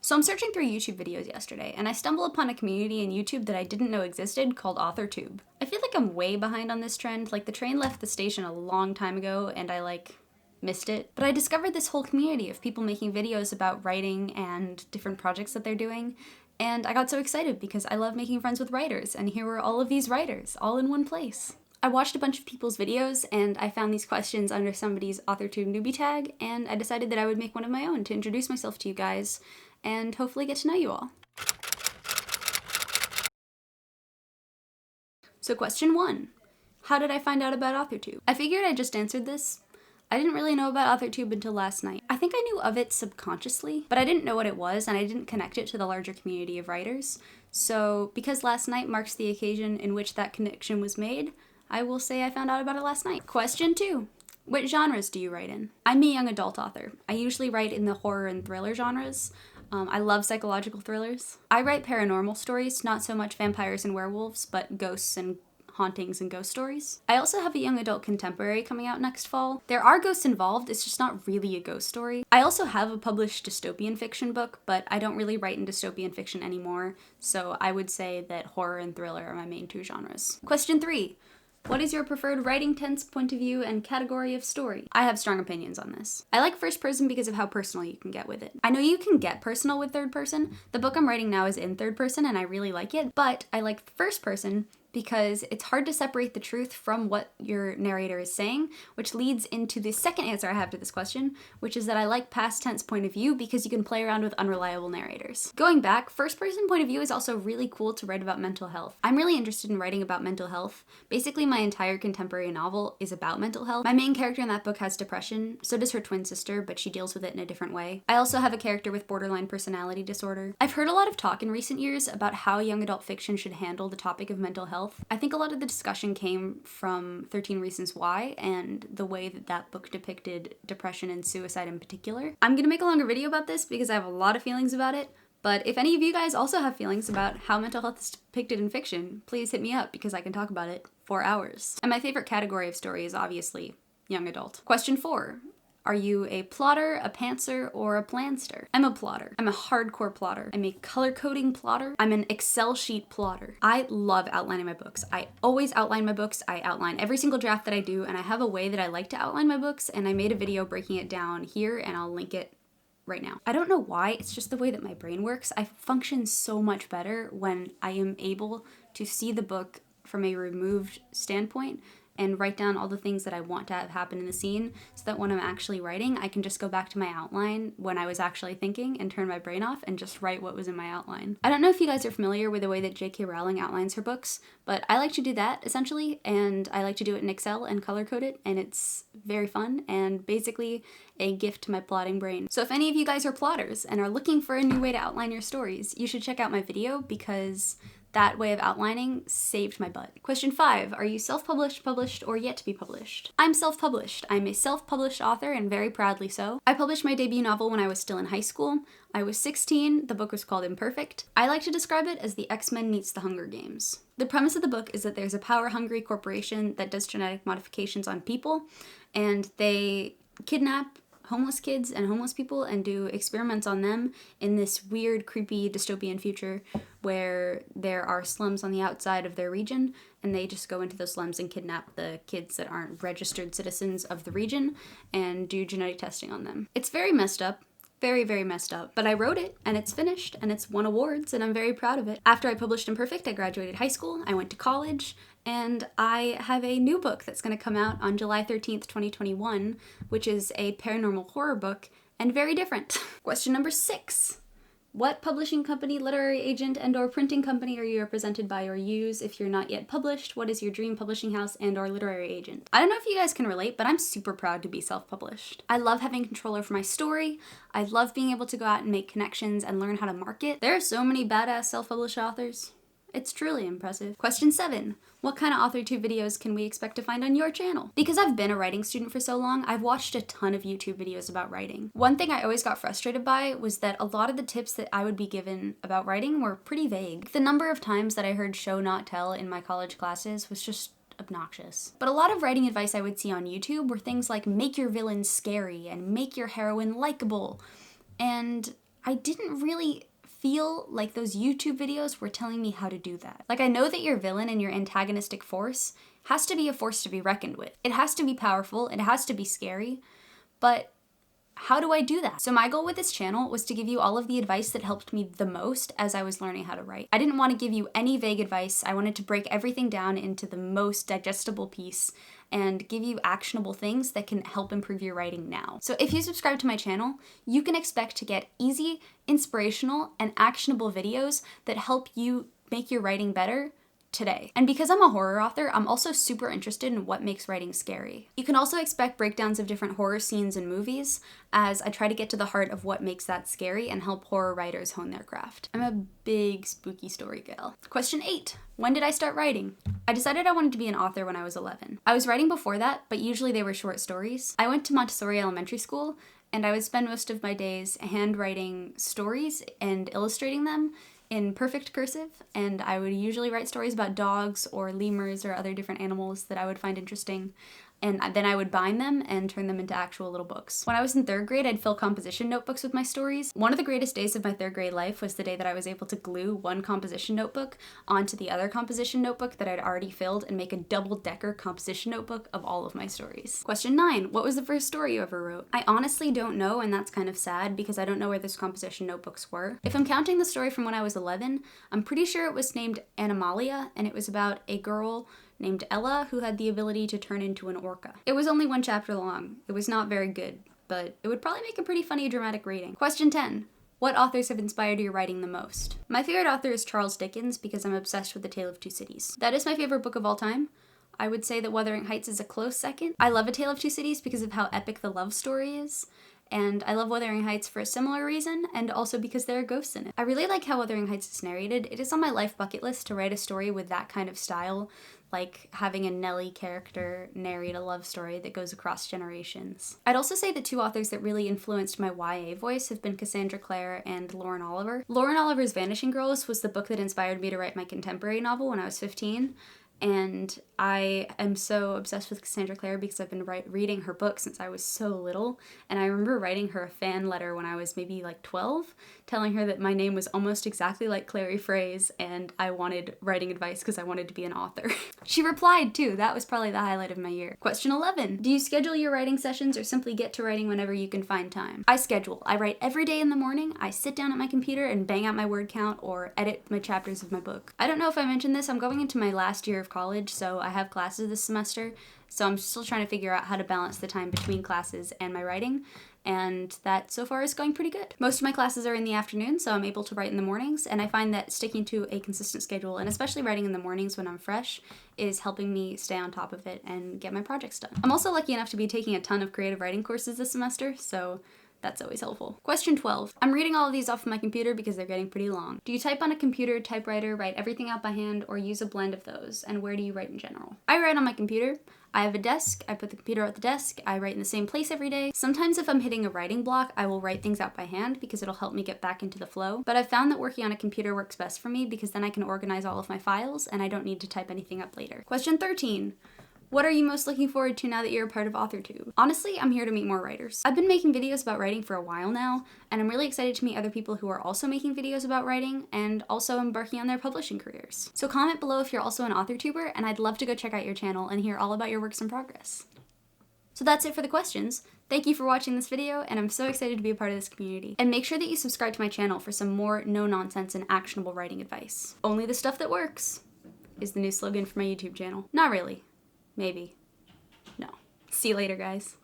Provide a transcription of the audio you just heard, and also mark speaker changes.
Speaker 1: So I'm searching through YouTube videos yesterday, and I stumbled upon a community in YouTube that I didn't know existed called Authortube. I feel like I'm way behind on this trend. Like, the train left the station a long time ago, and I missed it. But I discovered this whole community of people making videos about writing and different projects that they're doing. And I got so excited because I love making friends with writers, and here were all of these writers, all in one place. I watched a bunch of people's videos, and I found these questions under somebody's Authortube Newbie Tag, and I decided that I would make one of my own to introduce myself to you guys, and hopefully get to know you all. So question 1. How did I find out about Authortube? I figured I just answered this. I didn't really know about Authortube until last night. I think I knew of it subconsciously, but I didn't know what it was, and I didn't connect it to the larger community of writers. So because last night marks the occasion in which that connection was made, I will say I found out about it last night. Question 2. What genres do you write in? I'm a young adult author. I usually write in the horror and thriller genres. I love psychological thrillers. I write paranormal stories, not so much vampires and werewolves, but ghosts and hauntings and ghost stories. I also have a young adult contemporary coming out next fall. There are ghosts involved, it's just not really a ghost story. I also have a published dystopian fiction book, but I don't really write in dystopian fiction anymore, so I would say that horror and thriller are my main 2 genres. Question 3. What is your preferred writing tense, point of view, and category of story? I have strong opinions on this. I like first person because of how personal you can get with it. I know you can get personal with third person. The book I'm writing now is in third person and I really like it, but I like first person because it's hard to separate the truth from what your narrator is saying, which leads into the second answer I have to this question, which is that I like past tense point of view because you can play around with unreliable narrators. Going back, first person point of view is also really cool to write about mental health. I'm really interested in writing about mental health. Basically, my entire contemporary novel is about mental health. My main character in that book has depression, so does her twin sister, but she deals with it in a different way. I also have a character with borderline personality disorder. I've heard a lot of talk in recent years about how young adult fiction should handle the topic of mental health. I think a lot of the discussion came from 13 Reasons Why and the way that that book depicted depression and suicide in particular. I'm gonna make a longer video about this because I have a lot of feelings about it, but if any of you guys also have feelings about how mental health is depicted in fiction, please hit me up because I can talk about it for hours. And my favorite category of story is obviously young adult. Question 4. Are you a plotter, a pantser, or a planster? I'm a plotter. I'm a hardcore plotter. I'm a color coding plotter. I'm an Excel sheet plotter. I love outlining my books. I always outline my books. I outline every single draft that I do, and I have a way that I like to outline my books, and I made a video breaking it down here, and I'll link it right now. I don't know why, it's just the way that my brain works. I function so much better when I am able to see the book from a removed standpoint and write down all the things that I want to have happen in the scene so that when I'm actually writing, I can just go back to my outline when I was actually thinking and turn my brain off and just write what was in my outline. I don't know if you guys are familiar with the way that J.K. Rowling outlines her books, but I like to do that essentially, and I like to do it in Excel and color code it, and it's very fun and basically a gift to my plotting brain. So if any of you guys are plotters and are looking for a new way to outline your stories, you should check out my video because that way of outlining saved my butt. Question 5. Are you self-published, published, or yet to be published? I'm self-published. I'm a self-published author, and very proudly so. I published my debut novel when I was still in high school. I was 16. The book was called Imperfect. I like to describe it as the X-Men meets the Hunger Games. The premise of the book is that there's a power-hungry corporation that does genetic modifications on people, and they kidnap homeless kids and homeless people and do experiments on them in this weird, creepy, dystopian future where there are slums on the outside of their region, and they just go into those slums and kidnap the kids that aren't registered citizens of the region and do genetic testing on them. It's very messed up. Very, very messed up. But I wrote it, and it's finished, and it's won awards, and I'm very proud of it. After I published Imperfect, I graduated high school, I went to college, and I have a new book that's going to come out on July 13th, 2021, which is a paranormal horror book, and very different. Question number 6. What publishing company, literary agent, and/or printing company are you represented by or use? If you're not yet published, what is your dream publishing house and/or literary agent? I don't know if you guys can relate, but I'm super proud to be self-published. I love having control over my story. I love being able to go out and make connections and learn how to market. There are so many badass self-published authors. It's truly impressive. Question 7. What kind of Authortube videos can we expect to find on your channel? Because I've been a writing student for so long, I've watched a ton of YouTube videos about writing. One thing I always got frustrated by was that a lot of the tips that I would be given about writing were pretty vague. The number of times that I heard show not tell in my college classes was just obnoxious. But a lot of writing advice I would see on YouTube were things like make your villain scary and make your heroine likable. And I didn't really feel like those YouTube videos were telling me how to do that. Like, I know that your villain and your antagonistic force has to be a force to be reckoned with. It has to be powerful, it has to be scary, but how do I do that? So my goal with this channel was to give you all of the advice that helped me the most as I was learning how to write. I didn't want to give you any vague advice. I wanted to break everything down into the most digestible piece and give you actionable things that can help improve your writing now. So if you subscribe to my channel, you can expect to get easy, inspirational, and actionable videos that help you make your writing better today. And because I'm a horror author, I'm also super interested in what makes writing scary. You can also expect breakdowns of different horror scenes in movies as I try to get to the heart of what makes that scary and help horror writers hone their craft. I'm a big spooky story gal. Question 8. When did I start writing? I decided I wanted to be an author when I was 11. I was writing before that, but usually they were short stories. I went to Montessori Elementary School, and I would spend most of my days handwriting stories and illustrating them in perfect cursive, and I would usually write stories about dogs or lemurs or other different animals that I would find interesting, and then I would bind them and turn them into actual little books. When I was in 3rd grade, I'd fill composition notebooks with my stories. One of the greatest days of my 3rd grade life was the day that I was able to glue one composition notebook onto the other composition notebook that I'd already filled and make a double-decker composition notebook of all of my stories. Question 9. What was the first story you ever wrote? I honestly don't know, and that's kind of sad because I don't know where those composition notebooks were. If I'm counting the story from when I was 11, I'm pretty sure it was named Animalia, and it was about a girl named Ella who had the ability to turn into an orca. It was only 1 chapter long. It was not very good, but it would probably make a pretty funny dramatic reading. Question 10. What authors have inspired your writing the most? My favorite author is Charles Dickens because I'm obsessed with The Tale of Two Cities. That is my favorite book of all time. I would say that Wuthering Heights is a close second. I love A Tale of Two Cities because of how epic the love story is. And I love Wuthering Heights for a similar reason, and also because there are ghosts in it. I really like how Wuthering Heights is narrated. It is on my life bucket list to write a story with that kind of style, like having a Nellie character narrate a love story that goes across generations. I'd also say the 2 authors that really influenced my YA voice have been Cassandra Clare and Lauren Oliver. Lauren Oliver's Vanishing Girls was the book that inspired me to write my contemporary novel when I was 15. And I am so obsessed with Cassandra Clare because I've been reading her book since I was so little, and I remember writing her a fan letter when I was maybe like 12, telling her that my name was almost exactly like Claire Fraise and I wanted writing advice because I wanted to be an author. She replied too. That was probably the highlight of my year. Question 11. Do you schedule your writing sessions or simply get to writing whenever you can find time? I schedule. I write every day in the morning. I sit down at my computer and bang out my word count or edit my chapters of my book. I don't know if I mentioned this, I'm going into my last year of college, so I have classes this semester, so I'm still trying to figure out how to balance the time between classes and my writing, and that so far is going pretty good. Most of my classes are in the afternoon, so I'm able to write in the mornings, and I find that sticking to a consistent schedule, and especially writing in the mornings when I'm fresh, is helping me stay on top of it and get my projects done. I'm also lucky enough to be taking a ton of creative writing courses this semester, so that's always helpful. Question 12. I'm reading all of these off of my computer because they're getting pretty long. Do you type on a computer, typewriter, write everything out by hand, or use a blend of those? And where do you write in general? I write on my computer. I have a desk. I put the computer at the desk. I write in the same place every day. Sometimes if I'm hitting a writing block, I will write things out by hand because it'll help me get back into the flow. But I've found that working on a computer works best for me because then I can organize all of my files and I don't need to type anything up later. Question 13. What are you most looking forward to now that you're a part of Authortube? Honestly, I'm here to meet more writers. I've been making videos about writing for a while now, and I'm really excited to meet other people who are also making videos about writing and also embarking on their publishing careers. So comment below if you're also an Authortuber, and I'd love to go check out your channel and hear all about your works in progress. So that's it for the questions. Thank you for watching this video, and I'm so excited to be a part of this community. And make sure that you subscribe to my channel for some more no-nonsense and actionable writing advice. Only the stuff that works is the new slogan for my YouTube channel. Not really. Maybe. No. See you later, guys.